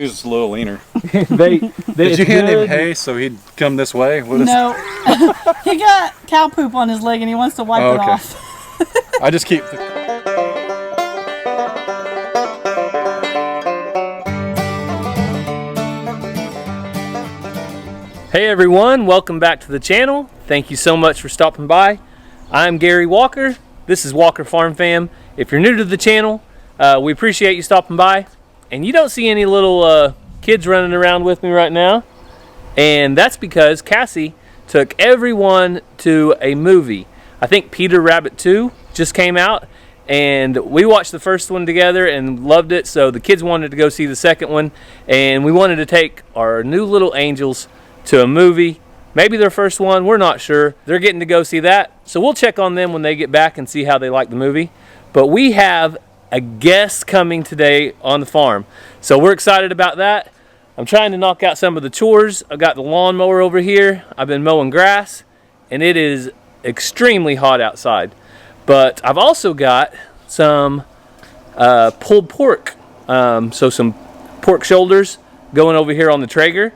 He was a little leaner. Did you hand him hay so he'd come this way? No. He got cow poop on his leg and he wants to wipe it off. I just keep... Hey everyone, welcome back to the channel. Thank you so much for stopping by. I'm Gary Walker. This is Walker Farm Fam. If you're new to the channel, we appreciate you stopping by. And you don't see any little kids running around with me right now. And that's because Cassie took everyone to a movie. I think Peter Rabbit 2 just came out. And we watched the first one together and loved it. So the kids wanted to go see the second one. And we wanted to take our new little angels to a movie. Maybe their first one, we're not sure. They're getting to go see that. So we'll check on them when they get back and see how they like the movie. But we have a guest coming today on the farm. So we're excited about that. I'm trying to knock out some of the chores. I've got the lawnmower over here. I've been mowing grass and it is extremely hot outside. But I've also got some pulled pork. So some pork shoulders going over here on the Traeger.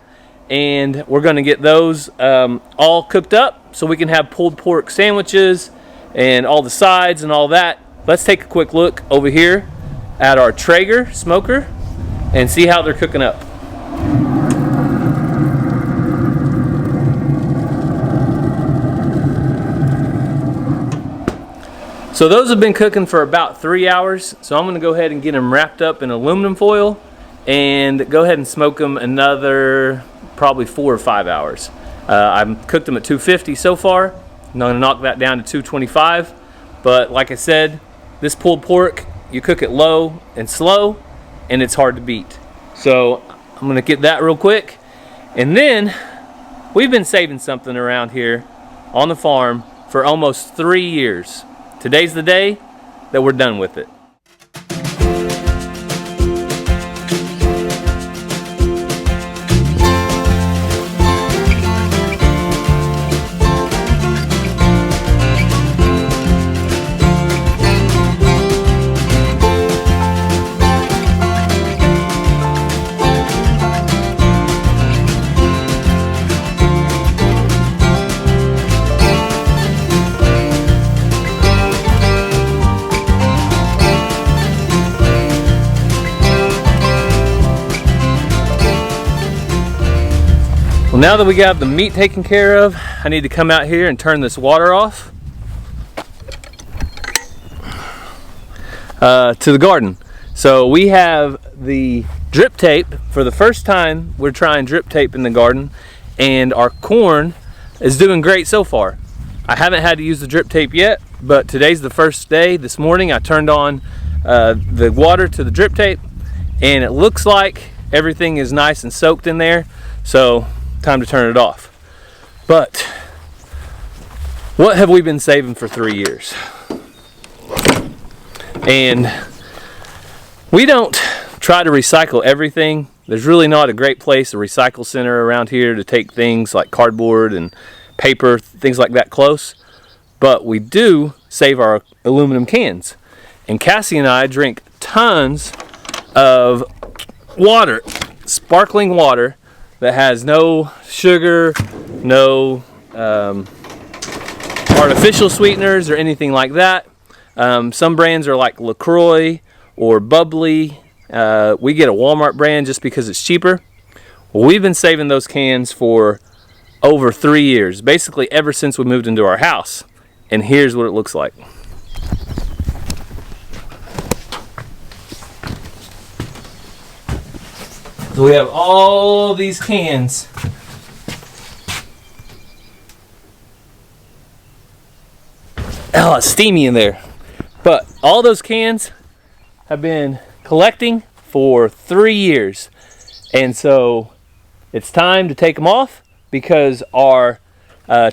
And we're going to get those all cooked up so we can have pulled pork sandwiches and all the sides and all that. Let's take a quick look over here at our Traeger smoker and see how they're cooking up. So those have been cooking for about 3 hours. So I'm going to go ahead and get them wrapped up in aluminum foil and go ahead and smoke them another probably 4 or 5 hours. I've cooked them at 250 so far. I'm going to knock that down to 225. But like I said, this pulled pork, you cook it low and slow, and it's hard to beat. So I'm going to get that real quick. And then we've been saving something around here on the farm for almost 3 years. Today's the day that we're done with it. Well, now that we got the meat taken care of, I need to come out here and turn this water off to the garden. So we have the drip tape. For the first time, we're trying drip tape in the garden, and our corn is doing great so far. I haven't had to use the drip tape yet, but today's the first day. This morning I turned on the water to the drip tape, and it looks like everything is nice and soaked in there. So time to turn it off. But what have we been saving for 3 years? And we don't try to recycle everything. There's really not a great place, a recycle center around here to take things like cardboard and paper, things like that close. But we do save our aluminum cans. And Cassie and I drink tons of water, sparkling water, that has no sugar, no artificial sweeteners or anything like that. Some brands are like LaCroix or Bubbly. We get a Walmart brand just because it's cheaper. Well, we've been saving those cans for over 3 years, basically ever since we moved into our house. And here's what it looks like. So we have all these cans. Oh, it's steamy in there. But all those cans have been collecting for 3 years. And so it's time to take them off because our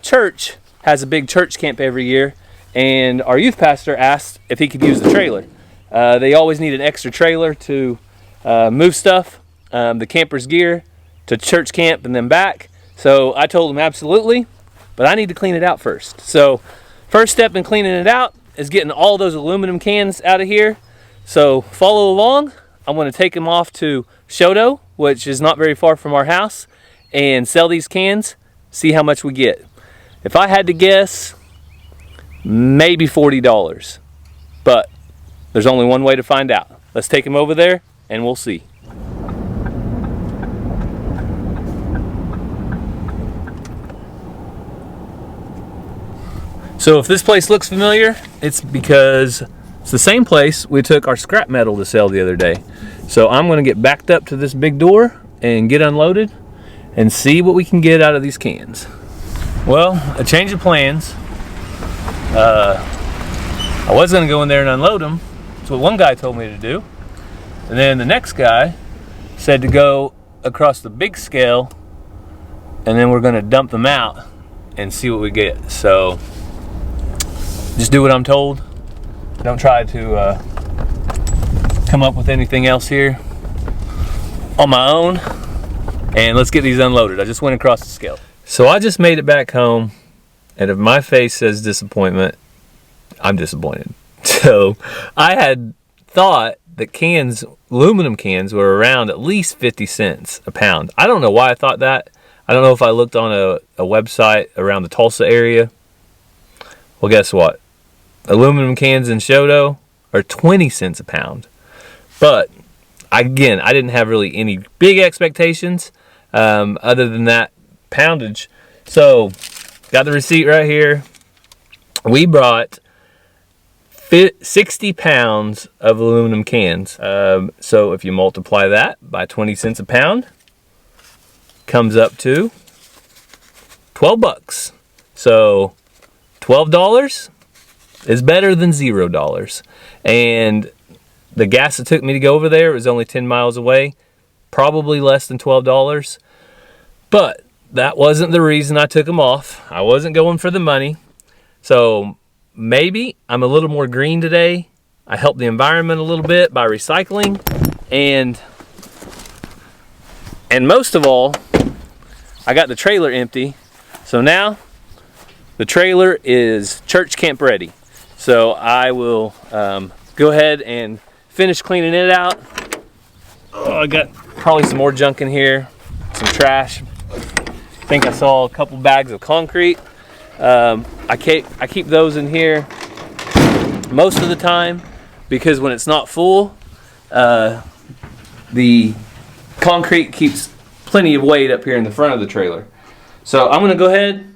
church has a big church camp every year. And our youth pastor asked if he could use the trailer. They always need an extra trailer to move stuff. The camper's gear to church camp and then back. So I told him absolutely, but I need to clean it out first. So first step in cleaning it out is getting all those aluminum cans out of here. So follow along. I'm going to take them off to SHOWDOWN, which is not very far from our house, and sell these cans, see how much we get. If I had to guess, maybe $40. But there's only one way to find out. Let's take them over there and we'll see. So if this place looks familiar, it's because it's the same place we took our scrap metal to sell the other day. So I'm gonna get backed up to this big door and get unloaded and see what we can get out of these cans. Well, a change of plans. I was gonna go in there and unload them. That's what one guy told me to do. And then the next guy said to go across the big scale and then we're gonna dump them out and see what we get. So just do what I'm told. Don't try to come up with anything else here on my own. And let's get these unloaded. I just went across the scale. So I just made it back home, and if my face says disappointment, I'm disappointed. So I had thought that cans, aluminum cans, were around at least 50 cents a pound. I don't know why I thought that. I don't know if I looked on a website around the Tulsa area. Well, guess what? Aluminum cans in SHOWDOWN are 20 cents a pound. But again, I didn't have really any big expectations other than that poundage. So got the receipt right here. We brought 60 pounds of aluminum cans. So if you multiply that by 20 cents a pound, comes up to 12 bucks. So $12 is better than $0. And the gas it took me to go over there was only 10 miles away, probably less than $12. But that wasn't the reason I took them off. I wasn't going for the money. So maybe I'm a little more green today. I helped the environment a little bit by recycling. And most of all, I got the trailer empty. So now the trailer is church camp ready. So I will go ahead and finish cleaning it out. Oh, I got probably some more junk in here, some trash. I think I saw a couple bags of concrete. I keep those in here most of the time because when it's not full, the concrete keeps plenty of weight up here in the front of the trailer. So I'm gonna go ahead,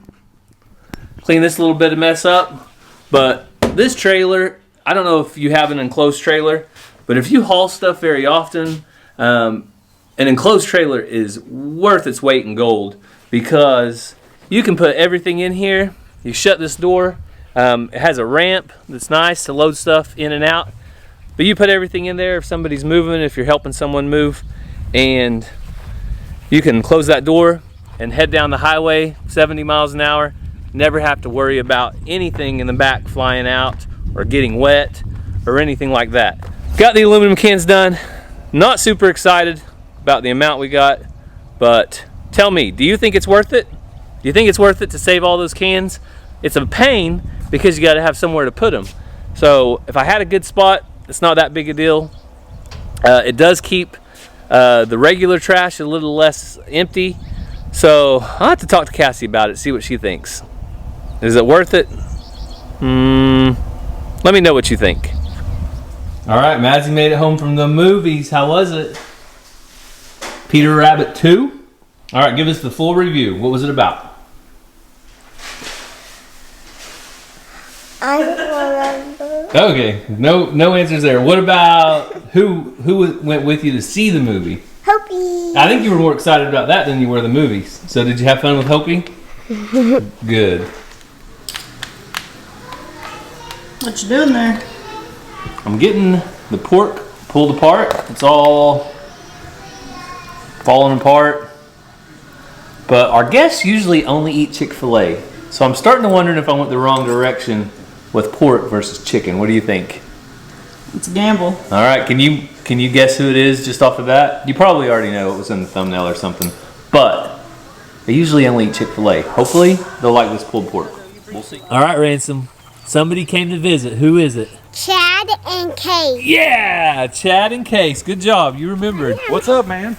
clean this little bit of mess up. But this trailer, I don't know if you have an enclosed trailer, but if you haul stuff very often, an enclosed trailer is worth its weight in gold because you can put everything in here. You shut this door. It has a ramp that's nice to load stuff in and out. But you put everything in there if somebody's moving, if you're helping someone move, and you can close that door and head down the highway 70 miles an hour. Never have to worry about anything in the back flying out or getting wet or anything like that. Got the aluminum cans done. Not super excited about the amount we got, but tell me, do you think it's worth it? Do you think it's worth it to save all those cans? It's a pain because you got to have somewhere to put them. So if I had a good spot, it's not that big a deal. It does keep the regular trash a little less empty. So I'll have to talk to Cassie about it, see what she thinks. Is it worth it? Let me know what you think. All right, Madsy made it home from the movies. How was it? Peter Rabbit 2? All right, give us the full review. What was it about? I don't remember. Okay, no answers there. What about who went with you to see the movie? Hopi. I think you were more excited about that than you were the movies. So did you have fun with Hopi? Good. What you doing there? I'm getting the pork pulled apart. It's all falling apart. But our guests usually only eat Chick-fil-A. So I'm starting to wonder if I went the wrong direction with pork versus chicken. What do you think? It's a gamble. All right, can you guess who it is just off the bat? You probably already know, it was in the thumbnail or something. But they usually only eat Chick-fil-A. Hopefully they'll like this pulled pork. We'll see. All right, Ransom. Somebody came to visit. Who is it? Chad Chad and Kate. Yeah, Chad and Case. Good job. You remembered. What's up, man?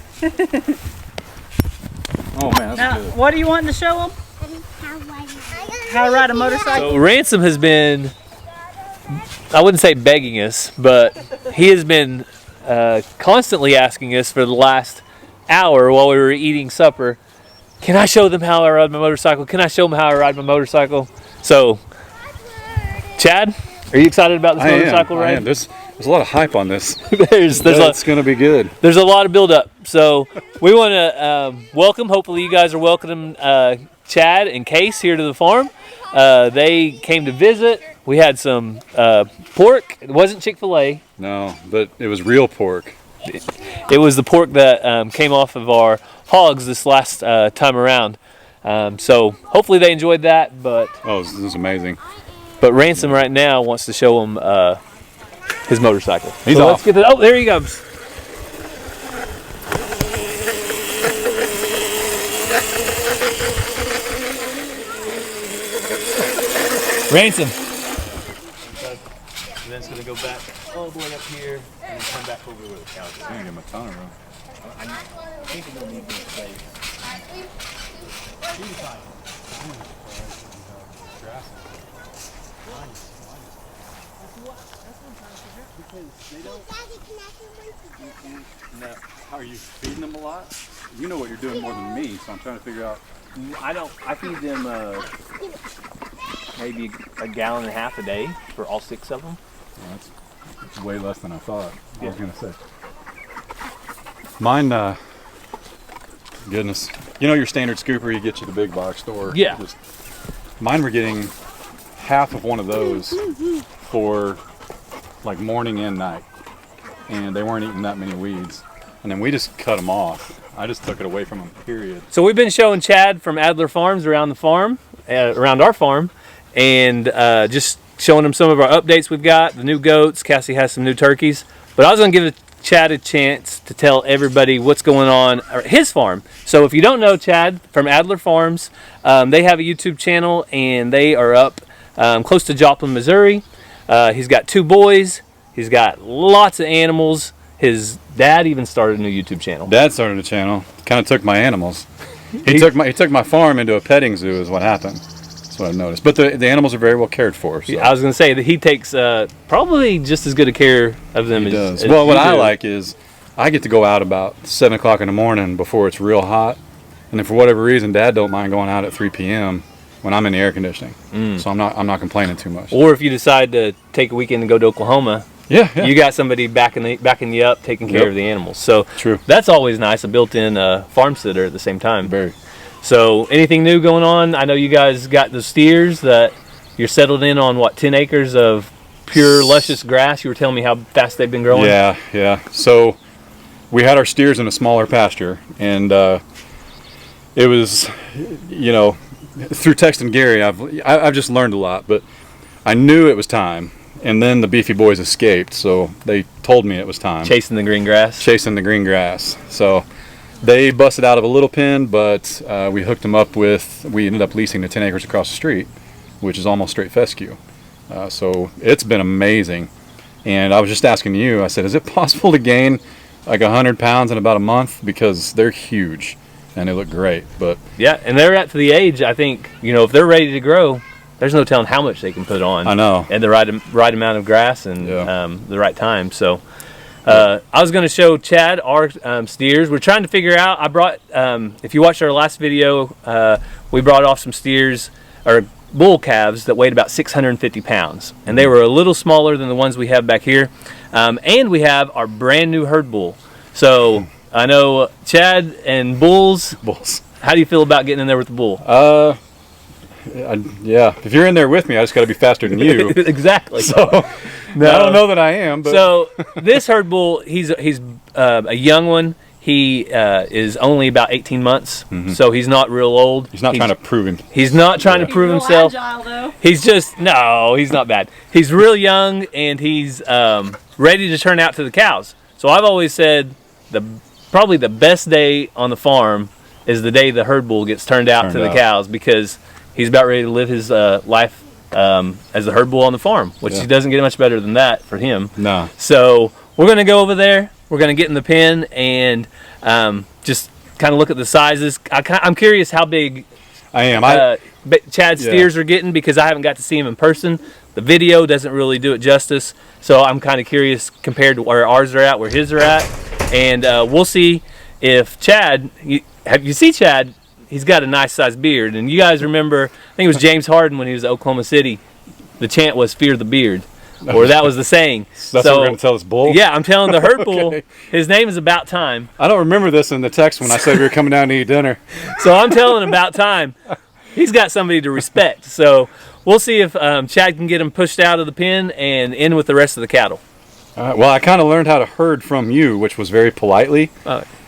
Oh man, that's Now, good. what do you want to show them? How to ride a motorcycle? So Ransom has been, I wouldn't say begging us, but he has been constantly asking us for the last hour while we were eating supper, can I show them how I ride my motorcycle? Can I show them how I ride my motorcycle? So, Chad, are you excited about this motorcycle ride? I am. There's a lot of hype on this. It's going to be good. There's a lot of build up. So we want to welcome, hopefully you guys are welcoming Chad and Case here to the farm. They came to visit. We had some pork. It wasn't Chick-fil-A. No, but it was real pork. It was the pork that came off of our hogs this last time around. So hopefully they enjoyed that. But this is amazing. But Ransom right now wants to show him his motorcycle. He's so off. Let's get that. Oh, there he comes. Ransom. And then it's going to go back all the way up here and then come back over where the cows are. I'm going to give him a ton of room. I think it's going to need more space. No. Are you feeding them a lot? You know what you're doing more than me, so I'm trying to figure out. I feed them maybe a gallon and a half a day for all 6 of them. Well, that's way less than I thought. I was going to say. Mine, goodness. You know your standard scooper you get you at the big box store? Yeah. Mine were getting half of one of those for like morning and night. And they weren't eating that many weeds. And then we just cut them off. I just took it away from them, period. So we've been showing Chad from Adler Farms around the farm, around our farm, and just showing him some of our updates we've got, the new goats. Cassie has some new turkeys. But I was going to give Chad a chance to tell everybody what's going on at his farm. So if you don't know Chad from Adler Farms, they have a YouTube channel, and they are up close to Joplin, Missouri. He's got 2 boys. He's got lots of animals. His dad even started a new YouTube channel. Dad started a channel. Kind of took my animals. He took my farm into a petting zoo is what happened. That's what I've noticed. But the animals are very well cared for. So. I was going to say that he takes probably just as good a care of them as well, what you I do. like is I get to go out about 7 o'clock in the morning before it's real hot. And then for whatever reason, Dad don't mind going out at 3 p.m. when I'm in the air conditioning. So I'm not complaining too much. Or if you decide to take a weekend and go to Oklahoma, yeah. you got somebody backing you up, taking care of the animals. So True. That's always nice, a built-in farm sitter at the same time. Very. So anything new going on? I know you guys got the steers that you're settled in on, 10 acres of pure luscious grass. You were telling me how fast they've been growing. Yeah. So we had our steers in a smaller pasture, and it was, through texting Gary, I've just learned a lot, but I knew it was time. And then the beefy boys escaped, so they told me it was time. Chasing the green grass. So they busted out of a little pen, but we hooked them up we ended up leasing the 10 acres across the street, which is almost straight fescue. So it's been amazing. And I was just asking you, I said, is it possible to gain like 100 pounds in about a month? Because they're huge and they look great. But yeah, and they're at the age, I think, if they're ready to grow, there's no telling how much they can put on. I know. And the right amount of grass and the right time. So I was going to show Chad our steers. We're trying to figure out, I brought, if you watched our last video, we brought off some steers, or bull calves that weighed about 650 pounds. And they were a little smaller than the ones we have back here. And we have our brand new herd bull. So I know Chad and bulls. How do you feel about getting in there with the bull? Yeah, if you're in there with me, I just got to be faster than you. Exactly. So no. I don't know that I am. But. So this herd bull, he's a young one. He is only about 18 months, so he's not real old. He's not trying to prove him. He's not trying to prove himself. Agile, though. He's just he's not bad. He's real young, and he's ready to turn out to the cows. So I've always said probably the best day on the farm is the day the herd bull gets turned out to the cows, because he's about ready to live his life as the herd bull on the farm, which he doesn't get much better than that for him. No. So we're going to go over there. We're going to get in the pen and just kind of look at the sizes. I'm curious how big I am. Chad's steers are getting, because I haven't got to see him in person. The video doesn't really do it justice. So I'm kind of curious compared to where ours are at, where his are at. And we'll see if Chad, you see Chad, he's got a nice sized beard. And you guys remember, I think it was James Harden when he was at Oklahoma City, the chant was "Fear the beard." Or that was the saying. That's what we're going to tell this bull? Yeah, I'm telling the herd bull, his name is About Time. I don't remember this in the text when I said we were coming down to eat dinner. So I'm telling About Time. He's got somebody to respect. So we'll see if Chad can get him pushed out of the pen and in with the rest of the cattle. Well, I kind of learned how to herd from you, which was very politely.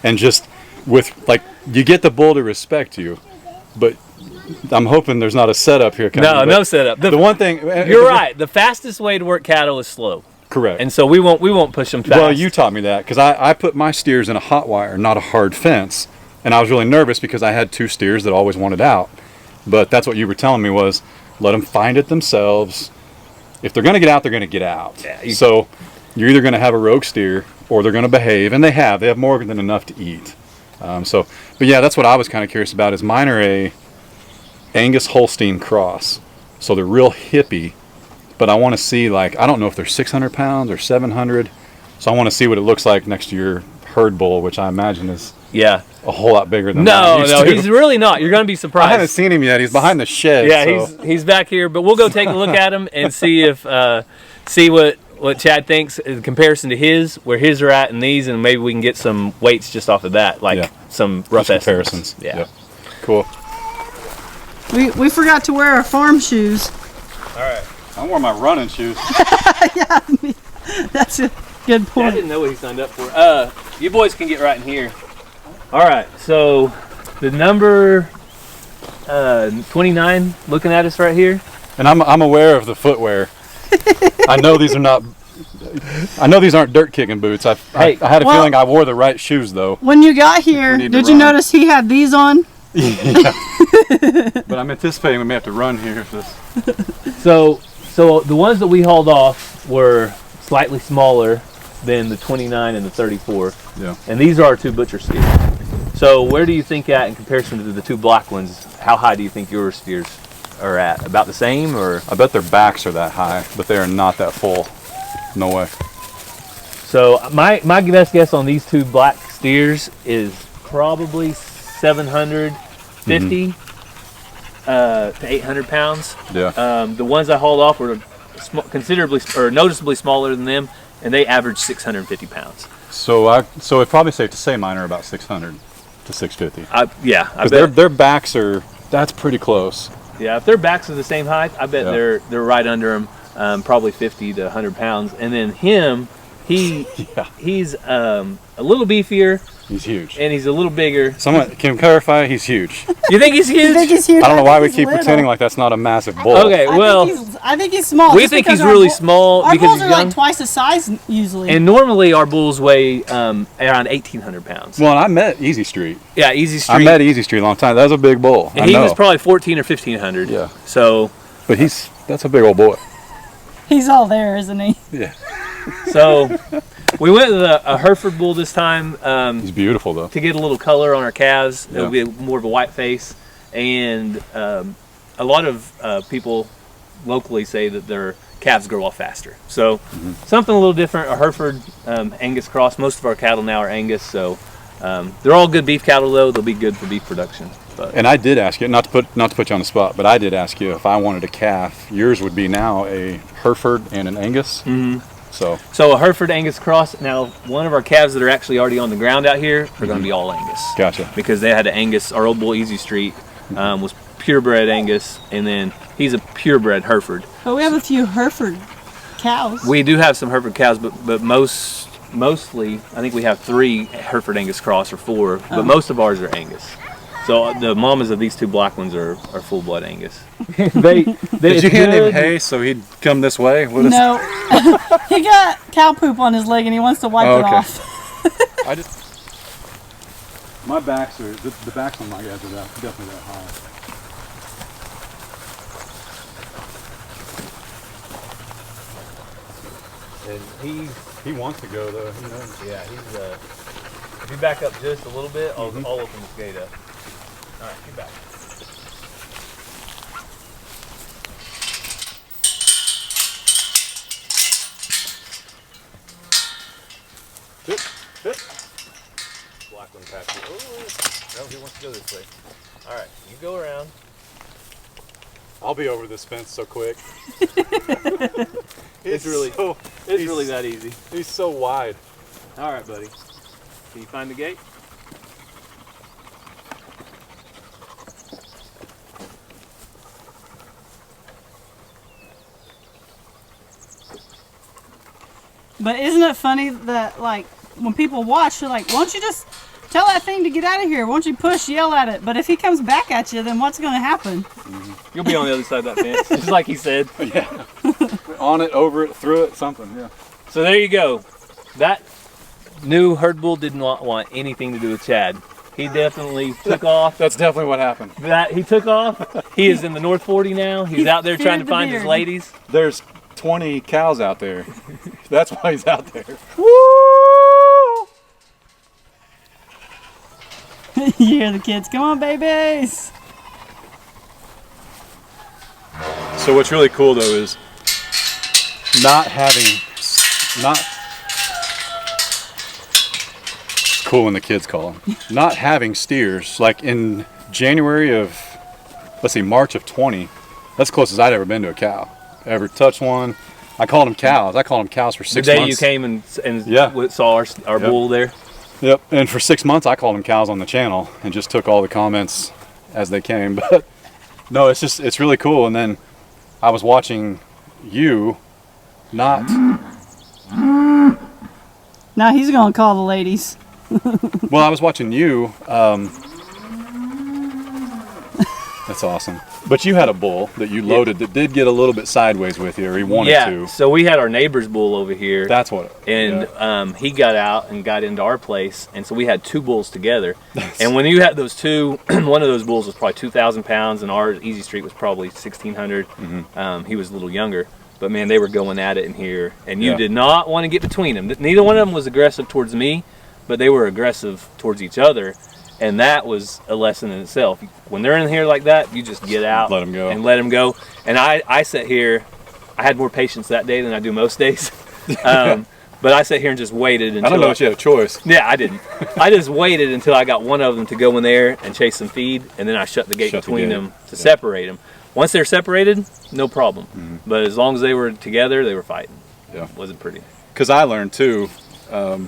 And just with, like, you get the bull to respect you. But I'm hoping there's not a setup here coming. No setup. The one thing... You're right. The fastest way to work cattle is slow. Correct. And so we won't push them fast. Well, you taught me that, because I put my steers in a hot wire, not a hard fence. And I was really nervous because I had 2 steers that always wanted out. But that's what you were telling me was, let them find it themselves. If they're going to get out, they're going to get out. Yeah, so you're either going to have a rogue steer or they're going to behave. And they have more than enough to eat. But yeah, that's what I was kind of curious about, is mine are a Angus Holstein cross. So they're real hippie. But I want to see, like, I don't know if they're 600 pounds or 700. So I want to see what it looks like next to your herd bull, which I imagine is a whole lot bigger than No, he's really not. You're going to be surprised. I haven't seen him yet. He's behind the shed. Yeah, so. he's back here. But we'll go take a look at him and see if what Chad thinks in comparison to his, where his are at and these, and maybe we can get some weights just off of that, like some rough comparisons. Yeah. Yep. Cool. We forgot to wear our farm shoes. All right. I wore my running shoes. Yeah, that's a good point. I didn't know what he signed up for. You boys can get right in here. All right, so the number 29 looking at us right here. And I'm aware of the footwear. I know these aren't dirt kicking boots. I had a feeling I wore the right shoes though. When you got here, did you notice he had these on? Yeah. But I'm anticipating we may have to run here. So the ones that we hauled off were slightly smaller than the 29 and the 34. Yeah. And these are our 2 butcher steers. So where do you think at in comparison to the 2 black ones? How high do you think your steers are at? About the same, or? I bet their backs are that high, but they are not that full. No way. So my best guess on these 2 black steers is probably 750 to 800 pounds. Yeah. The ones I hauled off were considerably or noticeably smaller than them, and they averaged 650 pounds. So it's probably safe to say mine are about 600 to 650. Yeah, I bet bet their backs that's pretty close. Yeah, if their backs are the same height, I bet they're right under them, probably 50 to 100 pounds. And then he's a little beefier. He's huge. And he's a little bigger. Someone can clarify, he's huge. You think he's huge? I don't know why we keep pretending like that's not a massive bull. Okay, well, I think he's small. We think he's really small our because bulls he's are young. like twice the size usually. And normally our bulls weigh around 1,800 pounds. Well, and I met Easy Street. Yeah, Easy Street. I met Easy Street a long time. That was a big bull. And he was probably 1,400 or 1,500. Yeah. So. But that's a big old boy. He's all there, isn't he? Yeah. So we went with a Hereford bull this time. He's beautiful though. To get a little color on our calves. Yeah. It'll be more of a white face. And a lot of people locally say that their calves grow off faster. So something a little different. A Hereford Angus cross. Most of our cattle now are Angus. So they're all good beef cattle though. They'll be good for beef production. But. And I did ask you, not to put you on the spot, but I did ask you if I wanted a calf. Yours would be now a Hereford and an Angus. Mm-hmm. So a Hereford Angus cross. Now, one of our calves that are actually already on the ground out here are going to be all Angus. Gotcha. Because they had an Angus. Our old bull Easy Street was purebred Angus, and then he's a purebred Hereford. But we have a few Hereford cows. We do have some Hereford cows, but mostly I think we have 3 Hereford Angus cross or 4, but most of ours are Angus. So the mamas of these 2 black ones are full blood Angus. Did you hand him hay so he'd come this way? No, he got cow poop on his leg and he wants to wipe it off. My backs are the backs on my guys are definitely that high. And He wants to go though. He knows. yeah, he's if you back up just a little bit, I'll open this gate up. All right, get back. Black one past you. Oh, no, he wants to go this way. All right, you go around. I'll be over this fence so quick. It's really that easy. He's so wide. All right, buddy. Can you find the gate? But isn't it funny that, like, when people watch, they're like, why don't you just tell that thing to get out of here? Why don't you push, yell at it? But if he comes back at you, then what's going to happen? You'll be on the other side of that fence, just like he said. Yeah. On it, over it, through it, something. Yeah. So there you go. That new herd bull did not want anything to do with Chad. He definitely took off. That's definitely what happened. He took off. He is in the North 40 now. He's out there trying to find his ladies. There's 20 cows out there. That's why he's out there. Woo! You hear the kids, come on, babies. So what's really cool though is it's cool when the kids call them. Not having steers, like in January of, March of 20, that's the closest I'd ever been to a cow. Ever touched one. I called them cows. I called them cows for 6 months. The day you came and saw our bull there. Yep, and for 6 months I called them cows on the channel and just took all the comments as they came. But no, it's really cool. And then I was watching you, Now he's gonna call the ladies. well, I was watching you. That's awesome. But you had a bull that you loaded that did get a little bit sideways with you, or he wanted to. Yeah, so we had our neighbor's bull over here. That's what. And he got out and got into our place, and so we had two bulls together. And when you had those two, one of those bulls was probably 2,000 pounds, and our Easy Street was probably 1,600. He was a little younger, but man, they were going at it in here, and you did not want to get between them. Neither one of them was aggressive towards me, but they were aggressive towards each other. And that was a lesson in itself. When they're in here like that, you just get out, let them go, and let them go. And I sat here. I had more patience that day than I do most days. But I sat here and just waited until. I don't know if you had a choice. Yeah, I didn't. I just waited until I got one of them to go in there and chase some feed, and then I shut the gate between them to separate them. Once they're separated, no problem. But as long as they were together, they were fighting. Yeah, it wasn't pretty. Because I learned too. I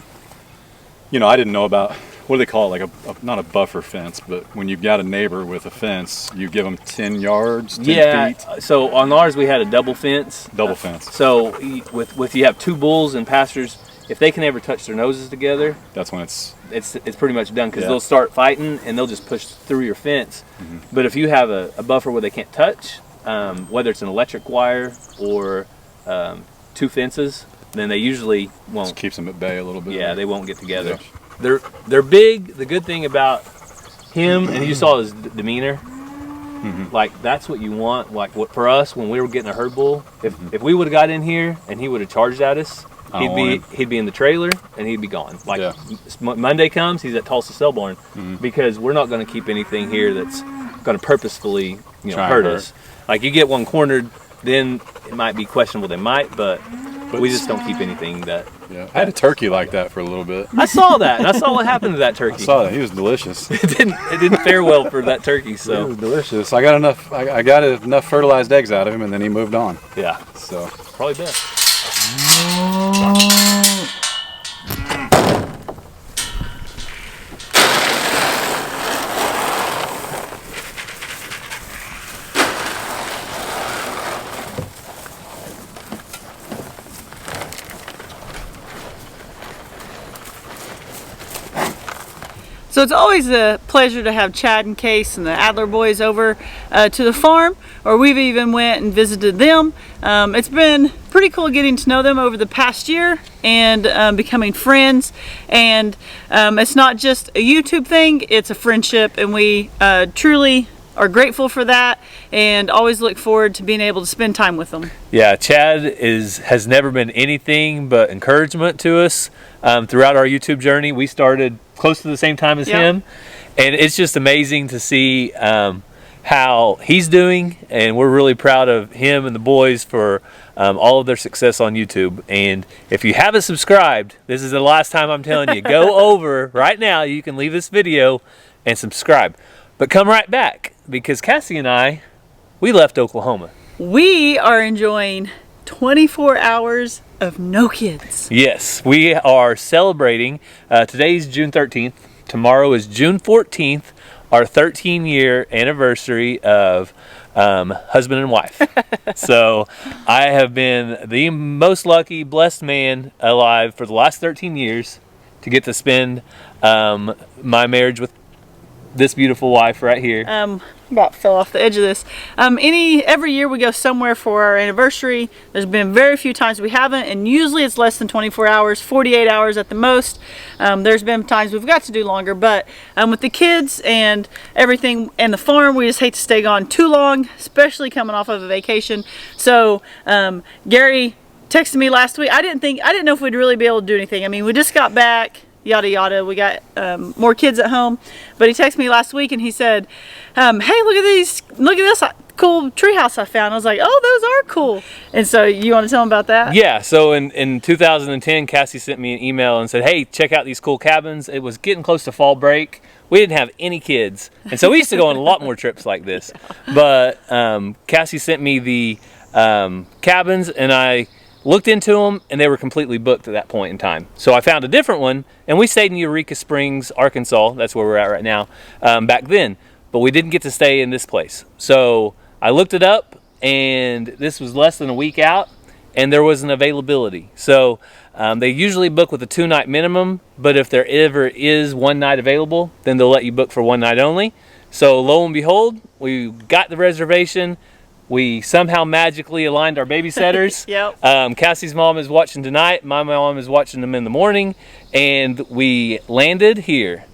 didn't know about. What do they call it? Like not a buffer fence, but when you've got a neighbor with a fence, you give them 10 yards, 10 feet? So on ours we had a double fence. Double fence. So with you have two bulls and pastures, if they can ever touch their noses together, that's when it's pretty much done, because they'll start fighting and they'll just push through your fence. But if you have a buffer where they can't touch, whether it's an electric wire or two fences, then they usually won't. Just keeps them at bay a little bit. Yeah, they won't get together. Yeah. They're big. The good thing about him, and you saw his demeanor, like that's what you want. Like for us, when we were getting a herd bull, if we would have got in here and he would have charged at us, he'd be in the trailer and he'd be gone. Like Monday comes, he's at Tulsa Cell Barn, because we're not going to keep anything here that's going to purposefully hurt us. Like you get one cornered, then it might be questionable. They might, but we just don't keep anything that. Yeah, I had a turkey like that for a little bit. I saw that, and I saw what happened to that turkey. I saw that. He was delicious. It didn't fare well for that turkey. So it was delicious. I got enough fertilized eggs out of him, and then he moved on. Yeah, so probably best. So it's always a pleasure to have Chad and Case and the Adler boys over to the farm, or we've even went and visited them. It's been pretty cool getting to know them over the past year and becoming friends. And it's not just a YouTube thing, it's a friendship, and we truly are grateful for that and always look forward to being able to spend time with them. Yeah, Chad has never been anything but encouragement to us throughout our YouTube journey. We started close to the same time as him, and it's just amazing to see how he's doing, and we're really proud of him and the boys for all of their success on YouTube. And if you haven't subscribed, this is the last time I'm telling you, go over right now. You can leave this video and subscribe, but come right back, because Cassie and I, we left Oklahoma. We are enjoying 24 hours of no kids. Yes, we are celebrating. Today's June 13th. Tomorrow is June 14th, our 13-year anniversary of husband and wife. So I have been the most lucky, blessed man alive for the last 13 years to get to spend my marriage with this beautiful wife right here. About fell off the edge of this. Every year we go somewhere for our anniversary. There's been very few times we haven't, and usually it's less than 24 hours, 48 hours at the most. There's been times we've got to do longer, but with the kids and everything and the farm, we just hate to stay gone too long, especially coming off of a vacation. So Gary texted me last week. I didn't know if we'd really be able to do anything. I mean, we just got back, yada yada. We got more kids at home, but he texted me last week and he said, hey, look at this cool treehouse I found. I was like, oh, those are cool. And so you want to tell them about that? Yeah, so in 2010, Cassie sent me an email and said, hey, check out these cool cabins. It was getting close to fall break. We didn't have any kids, and so we used to go on a lot more trips like this. But Cassie sent me the cabins, and I looked into them, and they were completely booked at that point in time. So I found a different one, and we stayed in Eureka Springs, Arkansas. That's where we're at right now, back then. But we didn't get to stay in this place. So I looked it up, and this was less than a week out, and there was an availability. So they usually book with a 2-night minimum, but if there ever is 1 night available, then they'll let you book for 1 night only. So lo and behold, we got the reservation. We somehow magically aligned our babysitters. Yep. Cassie's mom is watching tonight. My mom is watching them in the morning. And we landed here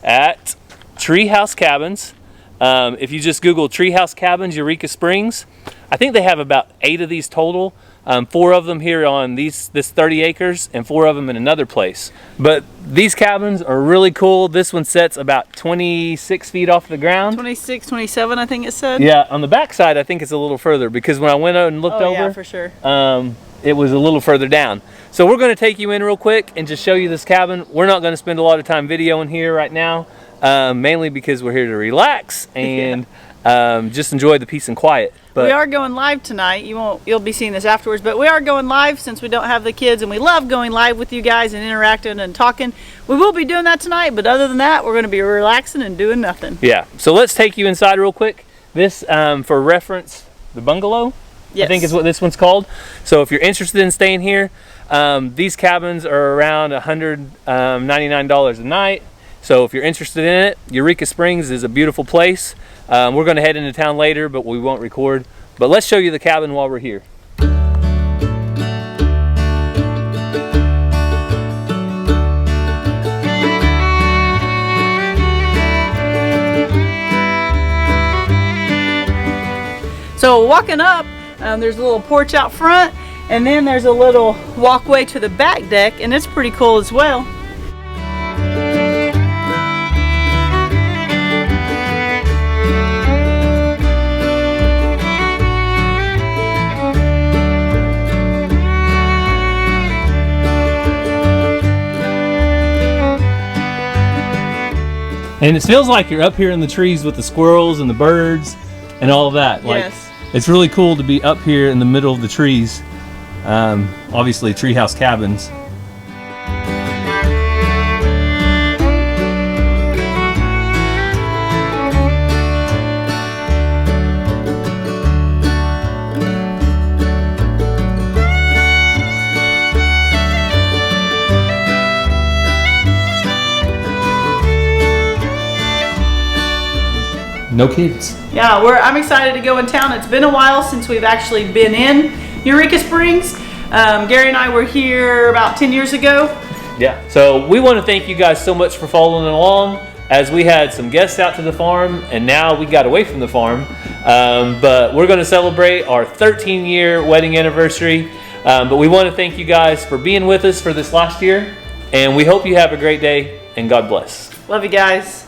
at Treehouse Cabins. If you just Google Treehouse Cabins, Eureka Springs, I think they have about 8 of these total. 4 of them here on this 30 acres and 4 of them in another place. But these cabins are really cool. This one sets about 26 feet off the ground. 26, 27, I think it said. Yeah, on the back side, I think it's a little further, because when I went out and looked over, yeah, for sure. It was a little further down. So we're going to take you in real quick and just show you this cabin. We're not going to spend a lot of time videoing here right now, mainly because we're here to relax and just enjoy the peace and quiet. But we are going live tonight. You'll be seeing this afterwards, but we are going live since we don't have the kids, and we love going live with you guys and interacting and talking. We will be doing that tonight, but other than that, we're going to be relaxing and doing nothing. Yeah, so let's take you inside real quick. This, for reference, the bungalow, yes, I think is what this one's called. So if you're interested in staying here, these cabins are around $199 a night. So if you're interested in it, Eureka Springs is a beautiful place. We're going to head into town later, but we won't record. But let's show you the cabin while we're here. So walking up, there's a little porch out front, and then there's a little walkway to the back deck, and it's pretty cool as well. And it feels like you're up here in the trees with the squirrels and the birds and all of that. Like, yes. It's really cool to be up here in the middle of the trees. Obviously, treehouse cabins. No kids. Yeah, I'm excited to go in town. It's been a while since we've actually been in Eureka Springs. Gary and I were here about 10 years ago. Yeah, so we want to thank you guys so much for following along as we had some guests out to the farm, and now we got away from the farm. But we're going to celebrate our 13-year wedding anniversary. But we want to thank you guys for being with us for this last year, and we hope you have a great day, and God bless. Love you guys.